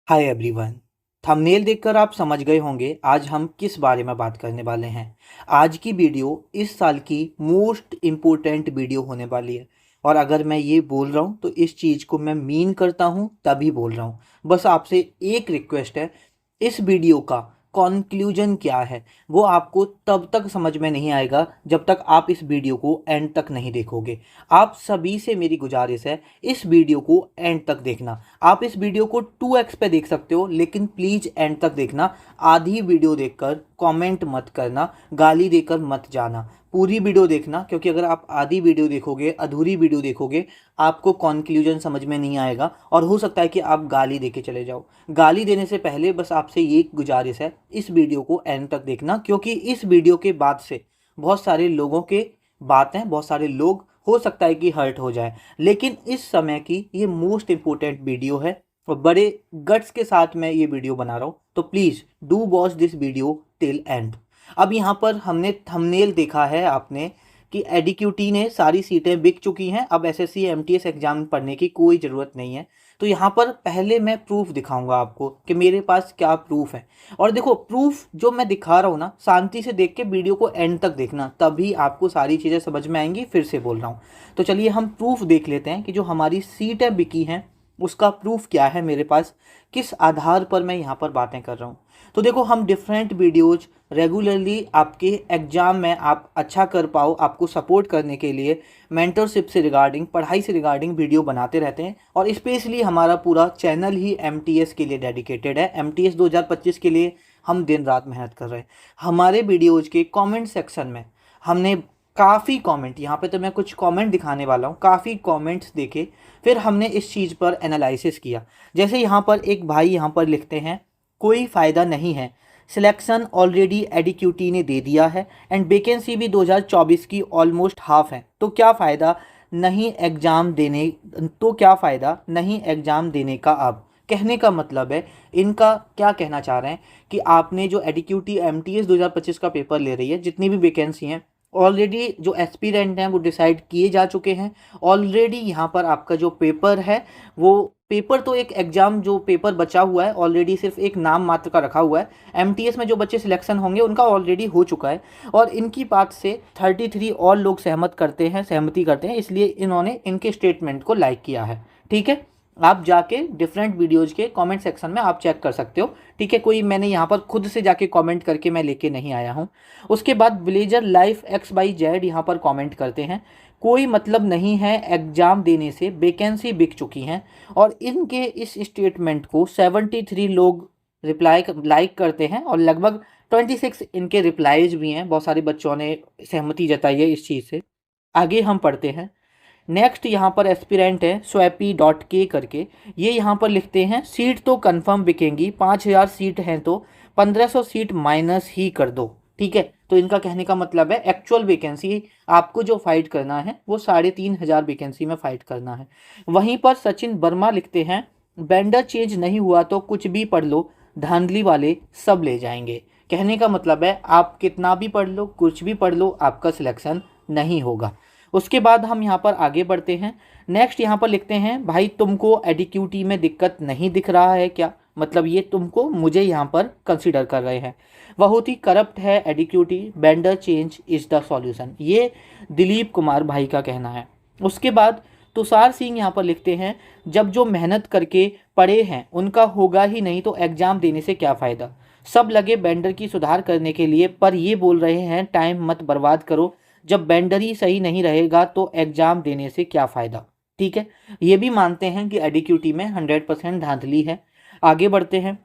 Hi everyone. Thumbnail देखकर आप समझ गए होंगे आज हम किस बारे में बात करने वाले हैं। आज की वीडियो इस साल की मोस्ट इम्पोर्टेंट वीडियो होने वाली है। और अगर मैं ये बोल रहा हूँ तो इस चीज़ को मैं मीन करता हूँ तभी बोल रहा हूँ। बस आपसे एक रिक्वेस्ट है, इस वीडियो का कॉन्क्लूजन क्या है वो आपको तब तक समझ में नहीं आएगा जब तक आप इस वीडियो को एंड तक नहीं देखोगे। आप सभी से मेरी गुजारिश है, इस वीडियो को एंड तक देखना। आप इस वीडियो को 2x पे देख सकते हो, लेकिन प्लीज़ एंड तक देखना। आधी वीडियो देखकर कमेंट मत करना, गाली देकर मत जाना। पूरी वीडियो देखना, क्योंकि अगर आप आधी वीडियो देखोगे, अधूरी वीडियो देखोगे, आपको कॉन्क्लूजन समझ में नहीं आएगा और हो सकता है कि आप गाली देके चले जाओ। गाली देने से पहले बस आपसे ये गुजारिश है, इस वीडियो को एंड तक देखना, क्योंकि इस वीडियो के बाद से बहुत सारे लोगों के बातें, बहुत सारे लोग हो सकता है कि हर्ट हो जाए। लेकिन इस समय की ये मोस्ट इम्पोर्टेंट वीडियो है और बड़े गट्स के साथ मैं ये वीडियो बना रहा हूँ, तो please do watch this video till and. अब यहाँ पर हमने थंबनेल देखा है आपने कि एडीक्यूटी ने सारी सीटें बिक चुकी हैं, अब एसएससी एमटीएस एग्जाम पढ़ने की कोई ज़रूरत नहीं है। तो यहाँ पर पहले मैं प्रूफ दिखाऊंगा आपको कि मेरे पास क्या प्रूफ है। और देखो, प्रूफ जो मैं दिखा रहा हूँ ना, शांति से देख के वीडियो को एंड तक देखना, तभी आपको सारी चीज़ें समझ में आएंगी। फिर से बोल रहा हूँ, तो चलिए हम प्रूफ देख लेते हैं कि जो हमारी सीटें बिकी हैं उसका प्रूफ क्या है मेरे पास, किस आधार पर मैं यहाँ पर बातें कर रहा हूँ। तो देखो, हम डिफरेंट वीडियोज रेगुलरली आपके एग्ज़ाम में आप अच्छा कर पाओ, आपको सपोर्ट करने के लिए मेंटरशिप से रिगार्डिंग, पढ़ाई से रिगार्डिंग वीडियो बनाते रहते हैं। और स्पेशली हमारा पूरा चैनल ही एमटीएस के लिए डेडिकेटेड है। एमटीएस 2025 के लिए हम दिन रात मेहनत कर रहे हैं। हमारे वीडियोज़ के कमेंट सेक्शन में हमने काफ़ी कमेंट, यहाँ पे तो मैं कुछ कमेंट दिखाने वाला हूँ, काफ़ी कमेंट्स देखे, फिर हमने इस चीज़ पर एनालिसिस किया। जैसे यहाँ पर एक भाई यहाँ पर लिखते हैं, कोई फ़ायदा नहीं है, सिलेक्शन ऑलरेडी एडीक्यूटी ने दे दिया है एंड वैकेंसी भी 2024 की ऑलमोस्ट हाफ है, तो क्या फ़ायदा नहीं एग्ज़ाम देने, तो क्या फ़ायदा नहीं एग्ज़ाम देने का। अब कहने का मतलब है, इनका क्या कहना चाह रहे हैं कि आपने जो एडीक्यूटी एमटीएस 2025 का पेपर ले रही है, जितनी भी वैकेंसी हैं ऑलरेडी जो एस्पिरेंट हैं वो डिसाइड किए जा चुके हैं। ऑलरेडी यहाँ पर आपका जो पेपर है, वो पेपर तो एक एग्ज़ाम जो पेपर बचा हुआ है ऑलरेडी सिर्फ एक नाम मात्र का रखा हुआ है। एमटीएस में जो बच्चे सिलेक्शन होंगे उनका ऑलरेडी हो चुका है। और इनकी बात से 33 और लोग सहमति करते हैं, इसलिए इन्होंने इनके स्टेटमेंट को लाइक किया है। ठीक है, आप जाके डिफरेंट वीडियोज़ के कमेंट सेक्शन में आप चेक कर सकते हो। ठीक है, कोई मैंने यहाँ पर खुद से जाके कमेंट करके मैं लेके नहीं आया हूँ। उसके बाद ब्लेजर लाइफ XYZ यहाँ पर कमेंट करते हैं, कोई मतलब नहीं है एग्ज़ाम देने से, वैकेंसी बिक चुकी हैं। और इनके इस स्टेटमेंट को 73 लोग रिप्लाई लाइक करते हैं और लगभग 26 इनके रिप्लाईज भी हैं। बहुत सारे बच्चों ने सहमति जताई है इस चीज़ से। आगे हम पढ़ते हैं। नेक्स्ट यहाँ पर एस्पिरेंट है swapy.k करके, ये यहाँ पर लिखते हैं, सीट तो कंफर्म बिकेंगी, 5000 सीट हैं तो 1500 सीट माइनस ही कर दो। ठीक है, तो इनका कहने का मतलब है एक्चुअल वैकेंसी आपको जो फाइट करना है वो 3500 वैकेंसी में फाइट करना है। वहीं पर सचिन वर्मा लिखते हैं, वेंडर चेंज नहीं हुआ तो कुछ भी पढ़ लो, धांधली वाले सब ले जाएंगे। कहने का मतलब है आप कितना भी पढ़ लो, कुछ भी पढ़ लो, आपका सिलेक्शन नहीं होगा। उसके बाद हम यहाँ पर आगे बढ़ते हैं। नेक्स्ट यहाँ पर लिखते हैं, भाई तुमको एडिक्यूटी में दिक्कत नहीं दिख रहा है क्या, मतलब ये तुमको मुझे यहाँ पर कंसिडर कर रहे हैं। बहुत ही करप्ट है एडिक्यूटी, bender change is the solution, ये दिलीप कुमार भाई का कहना है। उसके बाद तुषार सिंह यहाँ पर लिखते हैं, जब जो मेहनत करके पढ़े हैं उनका होगा ही नहीं तो एग्ज़ाम देने से क्या फ़ायदा। सब लगे बेंडर की सुधार करने के लिए, पर ये बोल रहे हैं टाइम मत बर्बाद करो, जब बेंडर ही सही नहीं रहेगा तो एग्ज़ाम देने से क्या फ़ायदा। ठीक है, ये भी मानते हैं कि एडीक्यूटी में 100% धांधली है। आगे बढ़ते हैं।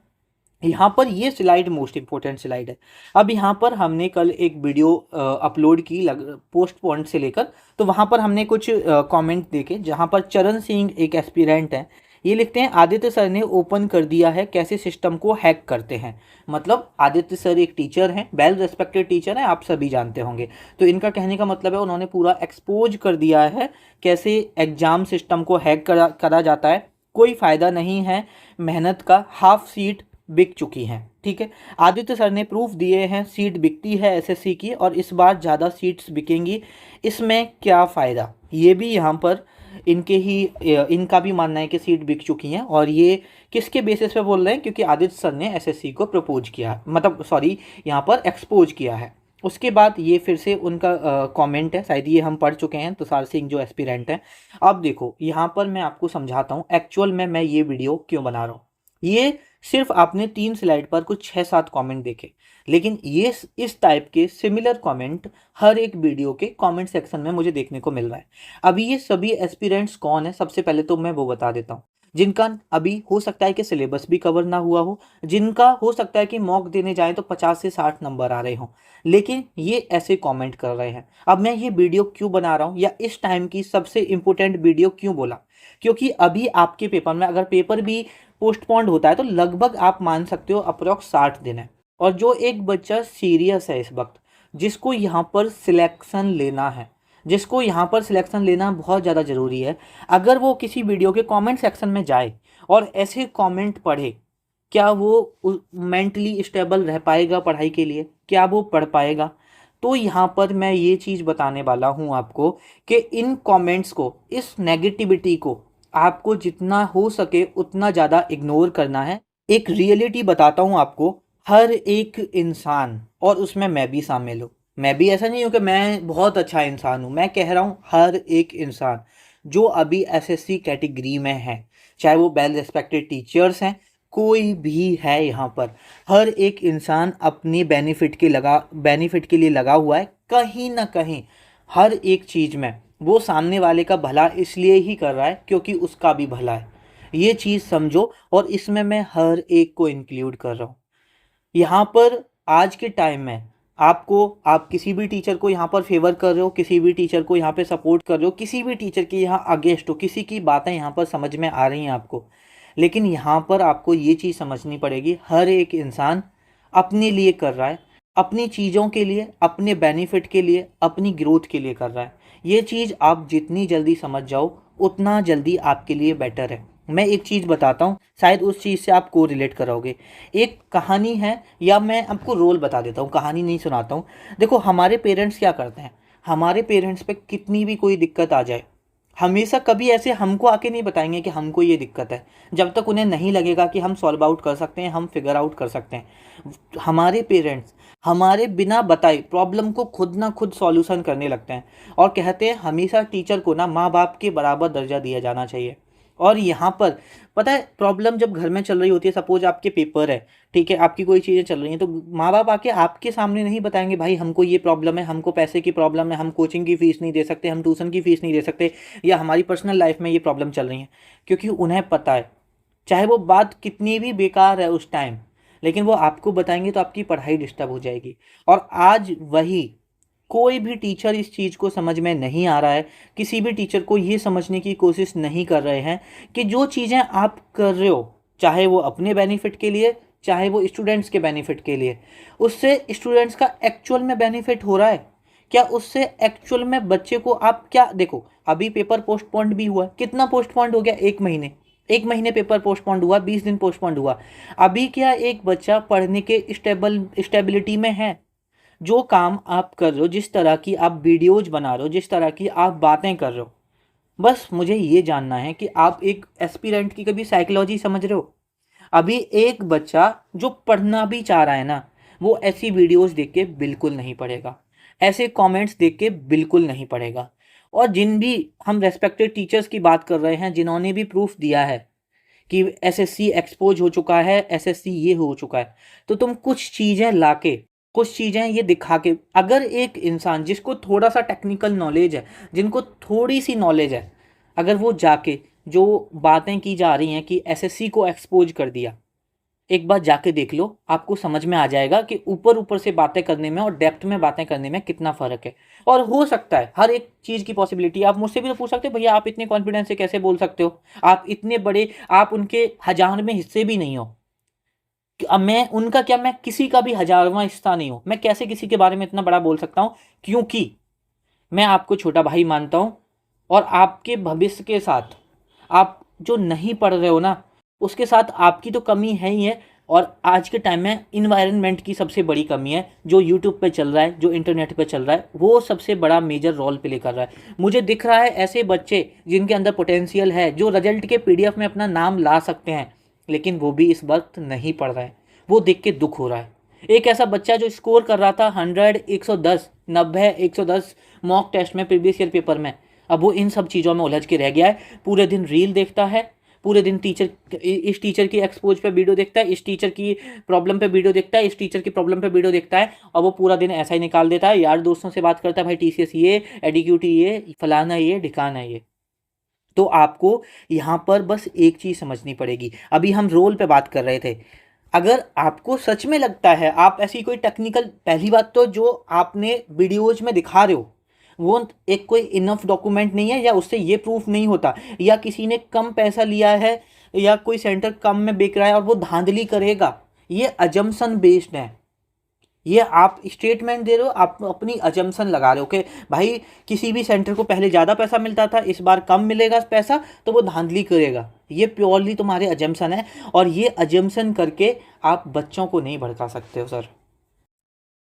यहाँ पर ये स्लाइड मोस्ट इम्पोर्टेंट स्लाइड है। अब यहाँ पर हमने कल एक वीडियो अपलोड की पोस्ट पॉइंट से लेकर, तो वहाँ पर हमने कुछ कमेंट देखे, जहाँ पर चरण सिंह एक एस्पिरेंट हैं, ये लिखते हैं, आदित्य सर ने ओपन कर दिया है कैसे सिस्टम को हैक करते हैं। मतलब आदित्य सर एक टीचर हैं, वेल रेस्पेक्टेड टीचर हैं, आप सभी जानते होंगे। तो इनका कहने का मतलब है उन्होंने पूरा एक्सपोज कर दिया है कैसे एग्ज़ाम सिस्टम को हैक करा जाता है। कोई फ़ायदा नहीं है मेहनत का, हाफ सीट बिक चुकी हैं। ठीक है, आदित्य सर ने प्रूफ दिए हैं, सीट बिकती है एसएससी की और इस बार ज़्यादा सीट्स बिकेंगी, इसमें क्या फ़ायदा, ये भी यहाँ पर इनके ही इनका भी मानना है कि सीट बिक चुकी हैं। और ये किसके बेसिस पे बोल रहे हैं? क्योंकि आदित्य सर ने एसएससी को प्रपोज किया, मतलब सॉरी, यहाँ पर एक्सपोज किया है। उसके बाद ये फिर से उनका कमेंट है, शायद ये हम पढ़ चुके हैं, तुषार सिंह जो एस्पिरेंट हैं। अब देखो यहाँ पर मैं आपको समझाता हूँ एक्चुअल में मैं ये वीडियो क्यों बना रहा हूँ। ये सिर्फ आपने 3 स्लाइड पर कुछ 6-7 कमेंट देखे, लेकिन ये इस टाइप के सिमिलर कमेंट हर एक वीडियो के कमेंट सेक्शन में मुझे देखने को मिल रहा है। अभी ये सभी एस्पिरेंट्स कौन है? सबसे पहले तो मैं वो बता देता हूँ, जिनका अभी हो सकता है कि सिलेबस भी कवर ना हुआ हो, जिनका हो सकता है कि मॉक देने जाए तो 50 से 60 नंबर आ रहे हों, लेकिन ये ऐसे कमेंट कर रहे हैं। अब मैं ये वीडियो क्यों बना रहा हूँ, या इस टाइम की सबसे इंपॉर्टेंट वीडियो क्यों बोला? क्योंकि अभी आपके पेपर में, अगर पेपर भी पोस्टपोन्ड होता है तो लगभग आप मान सकते हो अप्रोक्स 60 दिन है। और जो एक बच्चा सीरियस है इस वक्त, जिसको यहाँ पर सिलेक्शन लेना है, जिसको यहाँ पर सिलेक्शन लेना बहुत ज़्यादा ज़रूरी है, अगर वो किसी वीडियो के कमेंट सेक्शन में जाए और ऐसे कमेंट पढ़े, क्या वो मेंटली स्टेबल रह पाएगा पढ़ाई के लिए? क्या वो पढ़ पाएगा? तो यहाँ पर मैं ये चीज़ बताने वाला हूँ आपको कि इन कमेंट्स को, इस नेगेटिविटी को आपको जितना हो सके उतना ज़्यादा इग्नोर करना है। एक रियलिटी बताता हूँ आपको, हर एक इंसान, और उसमें मैं भी शामिल हूँ, मैं भी ऐसा नहीं हूँ कि मैं बहुत अच्छा इंसान हूँ, मैं कह रहा हूँ हर एक इंसान जो अभी एसएससी कैटेगरी में है, चाहे वो वेल रिस्पेक्टेड टीचर्स हैं, कोई भी है यहाँ पर, हर एक इंसान अपनी बेनिफिट के लिए लगा हुआ है कहीं ना कहीं। हर एक चीज़ में वो सामने वाले का भला इसलिए ही कर रहा है क्योंकि उसका भी भला है। ये चीज़ समझो, और इसमें मैं हर एक को इंक्लूड कर रहा हूँ। यहाँ पर आज के टाइम में आप किसी भी टीचर को यहाँ पर फेवर कर रहे हो, किसी भी टीचर को यहाँ पे सपोर्ट कर रहे हो, किसी भी टीचर के यहाँ अगेंस्ट हो, किसी की बातें यहाँ पर समझ में आ रही हैं आपको, लेकिन यहाँ पर आपको ये चीज़ समझनी पड़ेगी, हर एक इंसान अपने लिए कर रहा है, अपनी चीज़ों के लिए, अपने बेनिफिट के लिए, अपनी ग्रोथ के लिए कर रहा है। ये चीज़ आप जितनी जल्दी समझ जाओ उतना जल्दी आपके लिए बेटर है। मैं एक चीज़ बताता हूँ, शायद उस चीज़ से आप को रिलेट करोगे। एक कहानी है, या मैं आपको रोल बता देता हूँ, कहानी नहीं सुनाता हूँ। देखो हमारे पेरेंट्स क्या करते हैं, हमारे पेरेंट्स पे कितनी भी कोई दिक्कत आ जाए, हमेशा कभी ऐसे हमको आके नहीं बताएंगे कि हमको ये दिक्कत है, जब तक उन्हें नहीं लगेगा कि हम सॉल्व आउट कर सकते हैं, हम फिगर आउट कर सकते हैं। हमारे पेरेंट्स हमारे बिना बताए प्रॉब्लम को खुद ना खुद सॉल्यूशन करने लगते हैं, और कहते हैं हमेशा टीचर को ना माँ बाप के बराबर दर्जा दिया जाना चाहिए। और यहाँ पर पता है प्रॉब्लम जब घर में चल रही होती है, सपोज आपके पेपर है, ठीक है, आपकी कोई चीज़ें चल रही हैं, तो माँ बाप आके आपके सामने नहीं बताएंगे भाई हमको ये प्रॉब्लम है, हमको पैसे की प्रॉब्लम है, हम कोचिंग की फ़ीस नहीं दे सकते, हम ट्यूशन की फ़ीस नहीं दे सकते, या हमारी पर्सनल लाइफ में ये प्रॉब्लम चल रही है। क्योंकि उन्हें पता है, चाहे वो बात कितनी भी बेकार है उस टाइम, लेकिन वो आपको बताएंगे तो आपकी पढ़ाई डिस्टर्ब हो जाएगी। और आज वही कोई भी टीचर इस चीज़ को समझ में नहीं आ रहा है, किसी भी टीचर को ये समझने की कोशिश नहीं कर रहे हैं कि जो चीज़ें आप कर रहे हो, चाहे वो अपने बेनिफिट के लिए, चाहे वो स्टूडेंट्स के बेनिफिट के लिए, उससे स्टूडेंट्स का एक्चुअल में बेनिफिट हो रहा है क्या? उससे एक्चुअल में बच्चे को आप क्या देखो, अभी पेपर पोस्टपोन्ड भी हुआ, कितना पोस्टपोन्ड हो गया? 1 महीने, 1 महीने पेपर पोस्टपोन्ड हुआ, 20 दिन पोस्टपोन्ड हुआ। अभी क्या एक बच्चा पढ़ने के स्टेबिलिटी में है? जो काम आप कर रहे हो, जिस तरह की आप वीडियोज बना रहे हो, जिस तरह की आप बातें कर रहे हो, बस मुझे ये जानना है कि आप एक एस्पिरेंट की कभी साइकोलॉजी समझ रहे हो? अभी एक बच्चा जो पढ़ना भी चाह रहा है ना, वो ऐसी वीडियोस देख के बिल्कुल नहीं पढ़ेगा, ऐसे कमेंट्स देख के बिल्कुल नहीं पढ़ेगा। और जिन भी हम रेस्पेक्टेड टीचर्स की बात कर रहे हैं, जिन्होंने भी प्रूफ दिया है कि एसएससी एक्सपोज हो चुका है, एसएससी ये हो चुका है, तो तुम कुछ चीज़ें लाके, कुछ चीज़ें ये दिखा के, अगर एक इंसान जिसको थोड़ा सा टेक्निकल नॉलेज है, जिनको थोड़ी सी नॉलेज है, अगर वो जाके जो बातें की जा रही हैं कि एसएससी को एक्सपोज कर दिया, एक बार जाके देख लो, आपको समझ में आ जाएगा कि ऊपर ऊपर से बातें करने में और डेप्थ में बातें करने में कितना फ़र्क है। और हो सकता है हर एक चीज़ की पॉसिबिलिटी, आप मुझसे भी तो पूछ सकते हो, भैया आप इतने कॉन्फिडेंस से कैसे बोल सकते हो, आप इतने बड़े, आप उनके 1000 में हिस्से भी नहीं हो। अब मैं उनका क्या, मैं किसी का भी 1000वां हिस्सा नहीं हूँ, मैं कैसे किसी के बारे में इतना बड़ा बोल सकता हूँ? क्योंकि मैं आपको छोटा भाई मानता हूँ, और आपके भविष्य के साथ, आप जो नहीं पढ़ रहे हो ना, उसके साथ आपकी तो कमी है ही है, और आज के टाइम में इन्वायरमेंट की सबसे बड़ी कमी है। जो यूट्यूब पे चल रहा है, जो इंटरनेट पे चल रहा है, वो सबसे बड़ा मेजर रोल प्ले कर रहा है। मुझे दिख रहा है ऐसे बच्चे जिनके अंदर पोटेंशियल है, जो रिजल्ट के पीडीएफ में अपना नाम ला सकते हैं, लेकिन वो भी इस वक्त नहीं पढ़ रहे हैं। वो देख के दुख हो रहा है। एक ऐसा बच्चा जो स्कोर कर रहा था 100, 110, 90, 110 मॉक टेस्ट में, प्रीवियस ईयर पेपर में, अब वो इन सब चीज़ों में उलझ के रह गया है। पूरे दिन रील देखता है, पूरे दिन इस टीचर की एक्सपोज पे वीडियो देखता है, इस टीचर की प्रॉब्लम पे वीडियो देखता है, इस टीचर की प्रॉब्लम पे वीडियो देखता है, और वो पूरा दिन ऐसा ही निकाल देता है। यार दोस्तों से बात करता है, भाई टीसीएस ये, एडीक्यूटी ये, फलाना ये, ढिकाना ये। तो आपको यहाँ पर बस एक चीज़ समझनी पड़ेगी। अभी हम रोल पे बात कर रहे थे। अगर आपको सच में लगता है आप ऐसी कोई टेक्निकल, पहली बात तो जो आपने वीडियोज में दिखा रहे हो वो एक कोई इनफ डॉक्यूमेंट नहीं है, या उससे ये प्रूफ नहीं होता, या किसी ने कम पैसा लिया है, या कोई सेंटर कम में बिक रहा है और वो धांधली करेगा, ये अजम्पशन बेस्ड है। ये आप स्टेटमेंट दे रहे हो, आप अपनी अजम्पशन लगा रहे हो कि भाई किसी भी सेंटर को पहले ज़्यादा पैसा मिलता था, इस बार कम मिलेगा पैसा, तो वो धांधली करेगा। ये प्योरली तुम्हारे अजम्पशन है, और ये अजम्पशन करके आप बच्चों को नहीं भड़का सकते हो सर।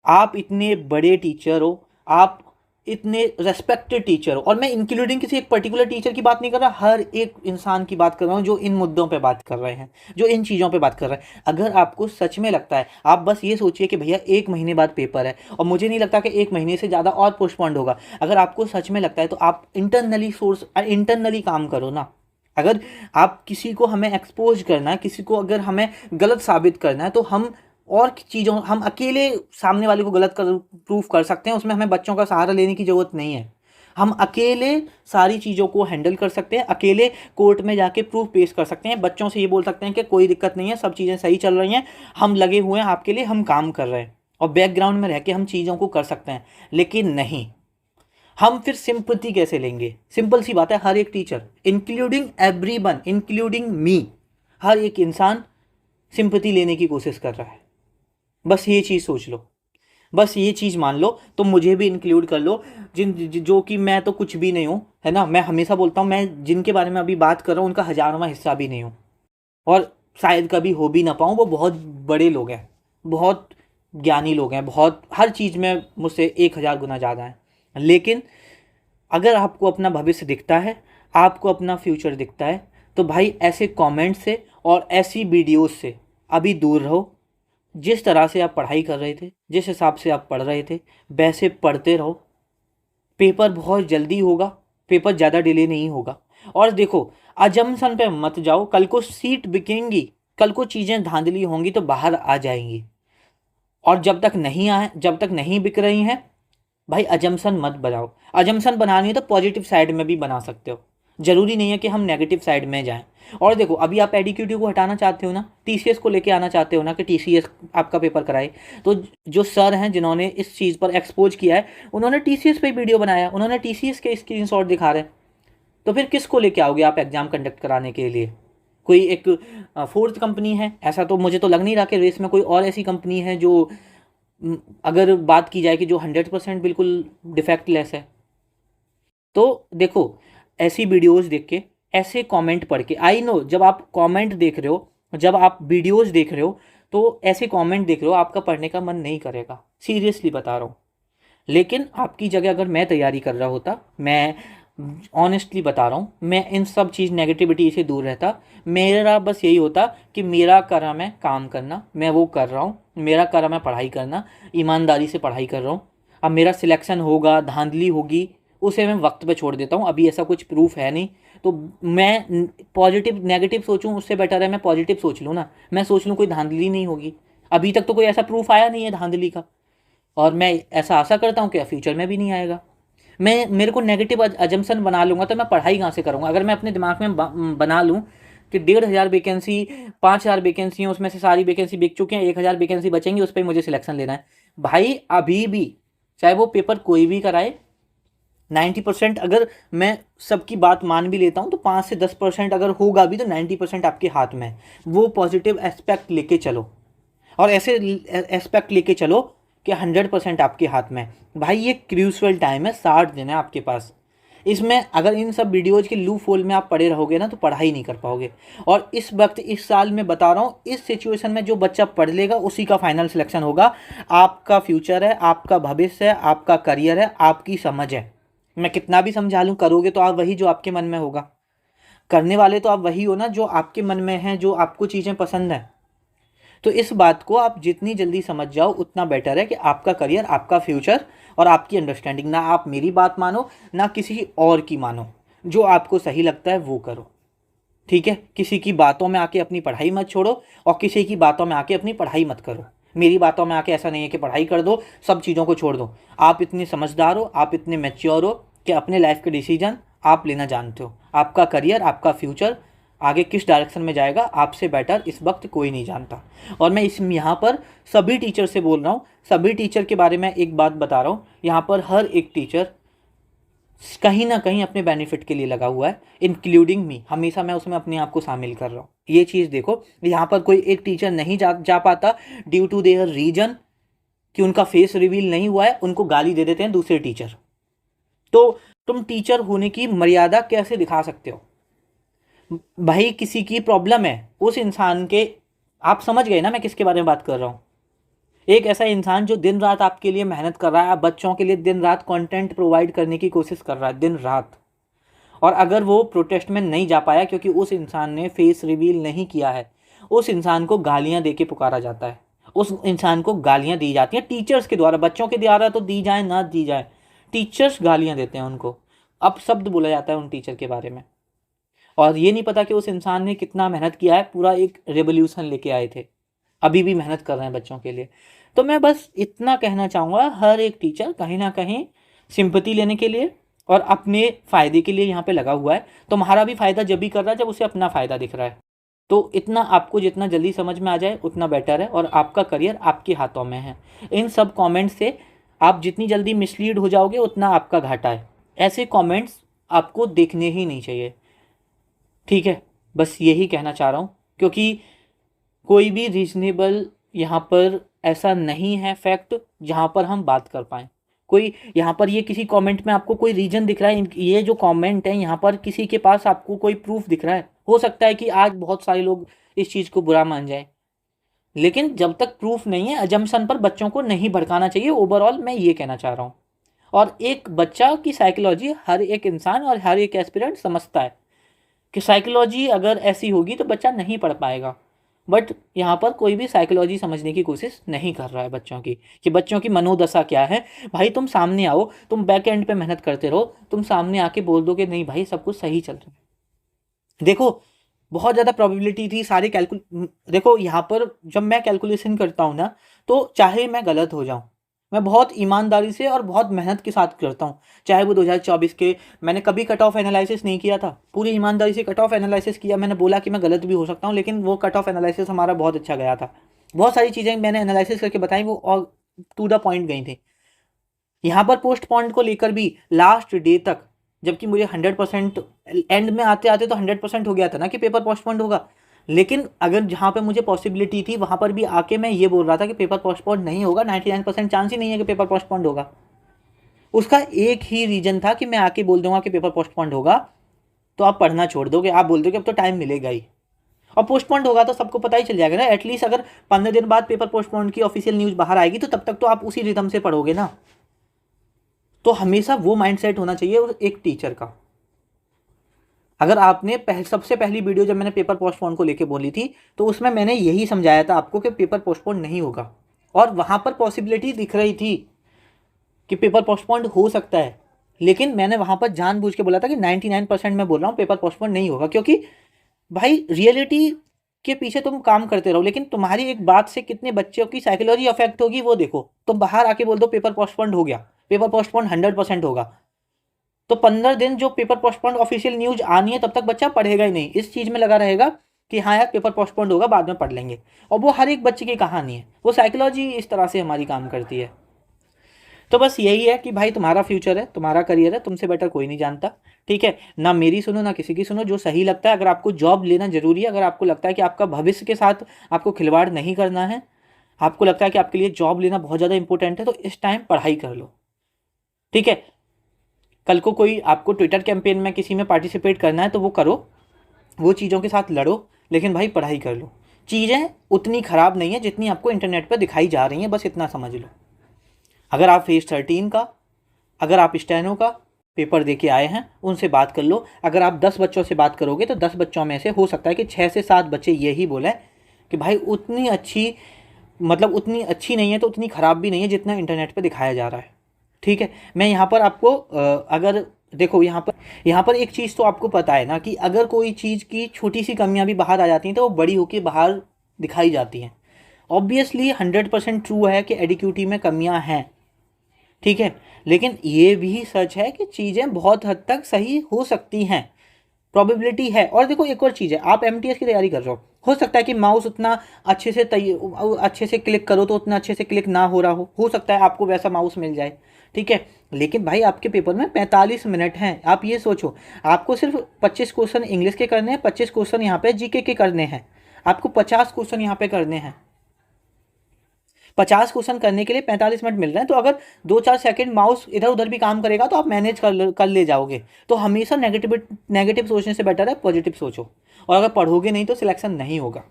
आप इतने बड़े टीचर हो, आप इतने रेस्पेक्टेड टीचर हो, और मैं इंक्लूडिंग किसी एक पर्टिकुलर टीचर की बात नहीं कर रहा, हर एक इंसान की बात कर रहा हूँ जो इन मुद्दों पे बात कर रहे हैं, जो इन चीज़ों पे बात कर रहे हैं। अगर आपको सच में लगता है, आप बस ये सोचिए कि भैया 1 महीने बाद पेपर है, और मुझे नहीं लगता कि 1 महीने से ज़्यादा और पोस्टपोन्ड होगा। अगर आपको सच में लगता है तो आप इंटरनली काम करो ना। अगर आप किसी को हमें एक्सपोज करना है, किसी को अगर हमें गलत साबित करना है, तो हम और चीज़ों, हम अकेले सामने वाले को गलत प्रूफ कर सकते हैं। उसमें हमें बच्चों का सहारा लेने की ज़रूरत नहीं है। हम अकेले सारी चीज़ों को हैंडल कर सकते हैं, अकेले कोर्ट में जाके प्रूफ पेश कर सकते हैं, बच्चों से ये बोल सकते हैं कि कोई दिक्कत नहीं है, सब चीज़ें सही चल रही हैं, हम लगे हुए हैं आपके लिए, हम काम कर रहे हैं, और बैकग्राउंड में रह के हम चीज़ों को कर सकते हैं। लेकिन नहीं, हम फिर सिंपैथी कैसे लेंगे? सिंपल सी बात है, हर एक teacher, including everyone, including me, हर एक इंसान सिंपैथी लेने की कोशिश कर रहा है। बस ये चीज़ सोच लो, बस ये चीज़ मान लो, तो मुझे भी इंक्लूड कर लो, जो कि मैं तो कुछ भी नहीं हूँ, है ना। मैं हमेशा बोलता हूँ, मैं जिनके बारे में अभी बात कर रहा हूँ उनका 1000वां हिस्सा भी नहीं हूँ, और शायद कभी हो भी ना पाऊँ। वो बहुत बड़े लोग हैं, बहुत ज्ञानी लोग हैं, बहुत हर चीज़ में मुझसे 1000 गुना ज़्यादा हैं। लेकिन अगर आपको अपना भविष्य दिखता है, आपको अपना फ्यूचर दिखता है, तो भाई ऐसे कमेंट से और ऐसी वीडियोस से अभी दूर रहो। जिस तरह से आप पढ़ाई कर रहे थे, जिस हिसाब से आप पढ़ रहे थे, वैसे पढ़ते रहो। पेपर बहुत जल्दी होगा, पेपर ज़्यादा डिले नहीं होगा। और देखो, अजम्पशन पे मत जाओ, कल को सीट बिकेंगी, कल को चीज़ें धांधली होंगी तो बाहर आ जाएंगी। और जब तक नहीं बिक रही हैं, भाई अजम्पशन मत बनाओ। अजम्पशन बनानी है तो पॉजिटिव साइड में भी बना सकते हो, ज़रूरी नहीं है कि हम नेगेटिव साइड में जाएं। और देखो, अभी आप एडीक्यूटी को हटाना चाहते हो ना, टीसीएस को लेके आना चाहते हो ना, कि टीसीएस आपका पेपर कराए, तो जो सर हैं जिन्होंने इस चीज़ पर एक्सपोज किया है, उन्होंने टीसीएस पे वीडियो बनाया, उन्होंने टीसीएस के स्क्रीनशॉट दिखा रहे हैं। तो फिर किसको लेके आओगे आप एग्ज़ाम कंडक्ट कराने के लिए? कोई एक फोर्थ कंपनी है? ऐसा तो मुझे तो लग नहीं रहा कि रेस में कोई और ऐसी कंपनी है जो अगर बात की जाए कि जो 100% बिल्कुल डिफेक्टलेस है। तो देखो, ऐसी वीडियोस देख के, ऐसे कमेंट पढ़ के, आई नो जब आप कमेंट देख रहे हो, जब आप वीडियोस देख रहे हो, तो ऐसे कमेंट देख रहे हो, आपका पढ़ने का मन नहीं करेगा, सीरियसली बता रहा हूँ। लेकिन आपकी जगह अगर मैं तैयारी कर रहा होता, मैं ऑनेस्टली बता रहा हूँ, मैं इन सब चीज़ नेगेटिविटी से दूर रहता। मेरा बस यही होता कि मेरा कर्म है काम करना, मैं वो कर रहा हूँ, मेरा कर्म है पढ़ाई करना, ईमानदारी से पढ़ाई कर रहा हूँ। अब मेरा सिलेक्शन होगा, धांधली होगी, उसे मैं वक्त पे छोड़ देता हूँ। अभी ऐसा कुछ प्रूफ है नहीं, तो मैं पॉजिटिव नेगेटिव सोचूं, उससे बेटर है मैं पॉजिटिव सोच लूँ ना। मैं सोच लूँ कोई धांधली नहीं होगी, अभी तक तो कोई ऐसा प्रूफ आया नहीं है धांधली का, और मैं ऐसा आशा करता हूँ कि फ्यूचर में भी नहीं आएगा। मेरे को नेगेटिव अजम्पशन बना लूँगा तो मैं पढ़ाई कहाँ से करूँगा? अगर मैं अपने दिमाग में बना लूँ कि 1500 वैकेंसी, 5000 वैकेंसी हैं, उसमें से सारी वैकेंसी बिक चुकी हैं, 1000 वैकेंसी बचेंगी, उस पर मुझे सिलेक्शन लेना है। भाई अभी भी, चाहे वो पेपर कोई भी कराए, 90% अगर मैं सबकी बात मान भी लेता हूँ, तो 5 से 10% अगर होगा भी, तो 90% आपके हाथ में है। वो पॉजिटिव एस्पेक्ट लेके चलो, और ऐसे एस्पेक्ट लेके चलो कि 100% आपके हाथ में है। भाई ये क्रूशियल टाइम है, 60 दिन है आपके पास। इसमें अगर इन सब वीडियोज़ के लूप होल में आप पड़े रहोगे ना तो पढ़ाई नहीं कर पाओगे। और इस वक्त इस साल मैं बता रहा हूँ, इस सिचुएशन में जो बच्चा पढ़ लेगा उसी का फाइनल सिलेक्शन होगा। आपका फ्यूचर है, आपका भविष्य है, आपका करियर है, आपकी समझ है। मैं कितना भी समझा लूँ, करोगे तो आप वही जो आपके मन में होगा। करने वाले तो आप वही हो ना जो आपके मन में है, जो आपको चीज़ें पसंद हैं। तो इस बात को आप जितनी जल्दी समझ जाओ उतना बेटर है कि आपका करियर, आपका फ्यूचर और आपकी अंडरस्टैंडिंग। ना आप मेरी बात मानो, ना किसी और की मानो, जो आपको सही लगता है वो करो। ठीक है, किसी की बातों में आके अपनी पढ़ाई मत छोड़ो और किसी की बातों में आके अपनी पढ़ाई मत करो। मेरी बातों में आके ऐसा नहीं है कि पढ़ाई कर दो, सब चीज़ों को छोड़ दो। आप इतने समझदार हो, आप इतने मैच्योर हो कि अपने लाइफ के डिसीजन आप लेना जानते हो। आपका करियर, आपका फ्यूचर आगे किस डायरेक्शन में जाएगा आपसे बेटर इस वक्त कोई नहीं जानता। और मैं इस यहाँ पर सभी टीचर से बोल रहा हूँ, सभी टीचर के बारे में एक बात बता रहा हूँ। यहाँ पर हर एक टीचर कहीं ना कहीं अपने बेनिफिट के लिए लगा हुआ है, इंक्लूडिंग मी। हमेशा मैं उसमें अपने आप को शामिल कर रहा हूँ। ये चीज़ देखो, यहाँ पर कोई एक टीचर नहीं जा पाता ड्यू टू देयर रीजन कि उनका फेस रिवील नहीं हुआ है, उनको गाली दे देते हैं दूसरे टीचर। तो तुम टीचर होने की मर्यादा कैसे दिखा सकते हो? भाई किसी की प्रॉब्लम है, उस इंसान के, आप समझ गए ना मैं किसके बारे में बात कर रहा हूँ। एक ऐसा इंसान जो दिन रात आपके लिए मेहनत कर रहा है, आप बच्चों के लिए दिन रात कंटेंट प्रोवाइड करने की कोशिश कर रहा है दिन रात। और अगर वो प्रोटेस्ट में नहीं जा पाया क्योंकि उस इंसान ने फेस रिवील नहीं किया है, उस इंसान को गालियां दे के पुकारा जाता है, उस इंसान को गालियां दी जाती हैं टीचर्स के द्वारा। बच्चों के द्वारा तो दी जाए ना दी जाए, टीचर्स गालियां देते हैं उनको, अपशब्द बोला जाता है उन टीचर के बारे में। और ये नहीं पता कि उस इंसान ने कितना मेहनत किया है, पूरा एक रेवोल्यूशन लेके आए थे, अभी भी मेहनत कर रहे हैं बच्चों के लिए। तो मैं बस इतना कहना चाहूँगा, हर एक टीचर कहीं ना कहीं सिंपैथी लेने के लिए और अपने फ़ायदे के लिए यहाँ पे लगा हुआ है। तुम्हारा भी फ़ायदा जब भी कर रहा है जब उसे अपना फ़ायदा दिख रहा है। तो इतना आपको जितना जल्दी समझ में आ जाए उतना बेटर है, और आपका करियर आपके हाथों में है। इन सब कमेंट्स से आप जितनी जल्दी मिसलीड हो जाओगे उतना आपका घाटा है। ऐसे कमेंट्स आपको देखने ही नहीं चाहिए। ठीक है, बस यही कहना चाह रहा हूँ, क्योंकि कोई भी रीजनेबल यहाँ पर ऐसा नहीं है फैक्ट जहाँ पर हम बात कर पाएँ। कोई यहाँ पर ये किसी कमेंट में आपको कोई रीजन दिख रहा है, ये जो कमेंट है यहाँ पर किसी के पास आपको कोई प्रूफ दिख रहा है? हो सकता है कि आज बहुत सारे लोग इस चीज़ को बुरा मान जाए, लेकिन जब तक प्रूफ नहीं है अजम्पशन पर बच्चों को नहीं भड़काना चाहिए। ओवरऑल मैं ये कहना चाह रहा हूँ। और एक बच्चा की साइकोलॉजी हर एक इंसान और हर एक एस्पिरेंट समझता है कि साइकोलॉजी अगर ऐसी होगी तो बच्चा नहीं पढ़ पाएगा। बट यहाँ पर कोई भी साइकोलॉजी समझने की कोशिश नहीं कर रहा है बच्चों की, कि बच्चों की मनोदशा क्या है। भाई तुम सामने आओ, तुम बैक एंड पे मेहनत करते रहो, तुम सामने आके बोल दो कि नहीं भाई सब कुछ सही चल रहा है। देखो बहुत ज़्यादा प्रोबेबिलिटी थी सारे देखो यहाँ पर जब मैं कैलकुलेशन करता हूँ ना, तो चाहे मैं गलत हो जाऊँ, मैं बहुत ईमानदारी से और बहुत मेहनत के साथ करता हूँ। चाहे वो 2024 के, मैंने कभी कट ऑफ एनालिसिस नहीं किया था, पूरी ईमानदारी से कट ऑफ एनालिसिस किया। मैंने बोला कि मैं गलत भी हो सकता हूँ, लेकिन वो कट ऑफ एनालिसिस हमारा बहुत अच्छा गया था। बहुत सारी चीज़ें मैंने एनालिसिस करके बताई, वो और टू द पॉइंट गई थी। यहाँ पर पोस्टपोन्ड को लेकर भी लास्ट डे तक, जबकि मुझे 100% एंड में आते आते तो 100% हो गया था ना कि पेपर पोस्टपोन्ड होगा, लेकिन अगर जहाँ पे मुझे पॉसिबिलिटी थी वहाँ पर भी आके मैं ये बोल रहा था कि पेपर पोस्टपोन्ड नहीं होगा, 99% चांस ही नहीं है कि पेपर पोस्टपोन्ड होगा। उसका एक ही रीजन था कि मैं आके बोल दूंगा कि पेपर पोस्टपोन्ड होगा तो आप पढ़ना छोड़ दोगे, आप बोल दोगे अब तो टाइम मिलेगा ही। और पोस्टपोन्ड होगा तो सबको पता ही चल जाएगा ना, एटलीस्ट अगर 15 दिन बाद पेपर पोस्टपोन्ड की ऑफिशियल न्यूज़ बाहर आएगी तो तब तक तो आप उसी रिदम से पढ़ोगे ना। तो हमेशा वो माइंडसेट होना चाहिए एक टीचर का। अगर आपने सबसे पहली वीडियो जब मैंने पेपर पोस्टपोन को लेके बोली थी तो उसमें मैंने यही समझाया था आपको कि पेपर पोस्टपोन नहीं होगा, और वहाँ पर पॉसिबिलिटी दिख रही थी कि पेपर पोस्टपोन हो सकता है, लेकिन मैंने वहाँ पर जानबूझ के बोला था कि 99% मैं बोल रहा हूँ पेपर पोस्टपोन नहीं होगा। क्योंकि भाई रियलिटी के पीछे तुम काम करते रहो, लेकिन तुम्हारी एक बात से कितने बच्चों की साइकोलॉजी अफेक्ट होगी वो देखो। तुम बाहर आके बोल दो पेपर पोस्टपोन हो गया, पेपर पोस्टपोन 100% होगा, तो 15 दिन जो पेपर पोस्टपोन्ड ऑफिशियल न्यूज आनी है तब तक बच्चा पढ़ेगा ही नहीं, इस चीज़ में लगा रहेगा कि हाँ यार पेपर पोस्टपोन्ड होगा बाद में पढ़ लेंगे। और वो हर एक बच्चे की कहानी है, वो साइकोलॉजी इस तरह से हमारी काम करती है। तो बस यही है कि भाई तुम्हारा फ्यूचर है, तुम्हारा करियर है, तुमसे बेटर कोई नहीं जानता। ठीक है, ना मेरी सुनो ना किसी की सुनो, जो सही लगता है। अगर आपको जॉब लेना जरूरी है, अगर आपको लगता है कि आपका भविष्य के साथ आपको खिलवाड़ नहीं करना है, आपको लगता है कि आपके लिए जॉब लेना बहुत ज़्यादा इंपॉर्टेंट है, तो इस टाइम पढ़ाई कर लो। ठीक है, कल को कोई आपको ट्विटर कैंपेन में किसी में पार्टिसिपेट करना है तो वो करो, वो चीज़ों के साथ लड़ो, लेकिन भाई पढ़ाई कर लो। चीज़ें उतनी ख़राब नहीं है जितनी आपको इंटरनेट पर दिखाई जा रही हैं, बस इतना समझ लो। अगर आप फेज 13 का, अगर आप स्टेनो का पेपर दे के आए हैं, उनसे बात कर लो। अगर आप 10 बच्चों से बात करोगे तो 10 बच्चों में से हो सकता है कि 6 से 7 बच्चे यही बोलें कि भाई उतनी अच्छी, मतलब उतनी अच्छी नहीं है तो उतनी ख़राब भी नहीं है जितना इंटरनेट पे दिखाया जा रहा है। ठीक है, मैं यहाँ पर आपको अगर देखो यहाँ पर एक चीज़ तो आपको पता है ना कि अगर कोई चीज़ की छोटी सी कमियाँ भी बाहर आ जाती हैं तो वो बड़ी होकर बाहर दिखाई जाती हैं। ऑब्वियसली 100% ट्रू है कि एडिक्यूटी में कमियाँ हैं, ठीक है, लेकिन ये भी सच है कि चीज़ें बहुत हद तक सही हो सकती हैं, प्रोबेबिलिटी है। और देखो एक और चीज़ है, आप एमटीएस की तैयारी कर रहे हो सकता है कि माउस उतना अच्छे से क्लिक करो तो उतना अच्छे से क्लिक ना हो सकता है आपको वैसा माउस मिल जाए, ठीक है, लेकिन भाई आपके पेपर में 45 मिनट हैं। आप ये सोचो, आपको सिर्फ 25 क्वेश्चन इंग्लिश के करने हैं, 25 क्वेश्चन यहाँ पे जीके के करने हैं, आपको 50 क्वेश्चन यहाँ पे करने हैं। 50 क्वेश्चन करने के लिए 45 मिनट मिल रहे हैं, तो अगर 2-4 सेकंड माउस इधर उधर भी काम करेगा तो आप मैनेज कर ले जाओगे। तो हमेशा नेगेटिव सोचने से बेटर है पॉजिटिव सोचो, और अगर पढ़ोगे नहीं तो सिलेक्शन नहीं होगा।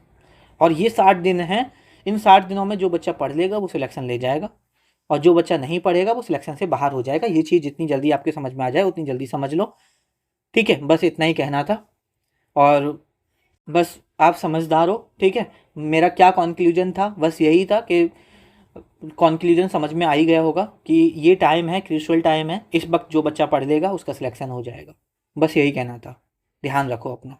और ये 60 दिन हैं, इन 60 दिनों में जो बच्चा पढ़ लेगा वो सिलेक्शन ले जाएगा, और जो बच्चा नहीं पढ़ेगा वो सिलेक्शन से बाहर हो जाएगा। ये चीज़ जितनी जल्दी आपके समझ में आ जाए उतनी जल्दी समझ लो, ठीक है, बस इतना ही कहना था। और बस आप समझदार हो, ठीक है, मेरा क्या कॉन्क्लूजन था, बस यही था कि कॉन्क्लूजन समझ में आ ही गया होगा कि ये टाइम है, क्रूशियल टाइम है, इस वक्त जो बच्चा पढ़ लेगा उसका सिलेक्शन हो जाएगा। बस यही कहना था, ध्यान रखो अपना।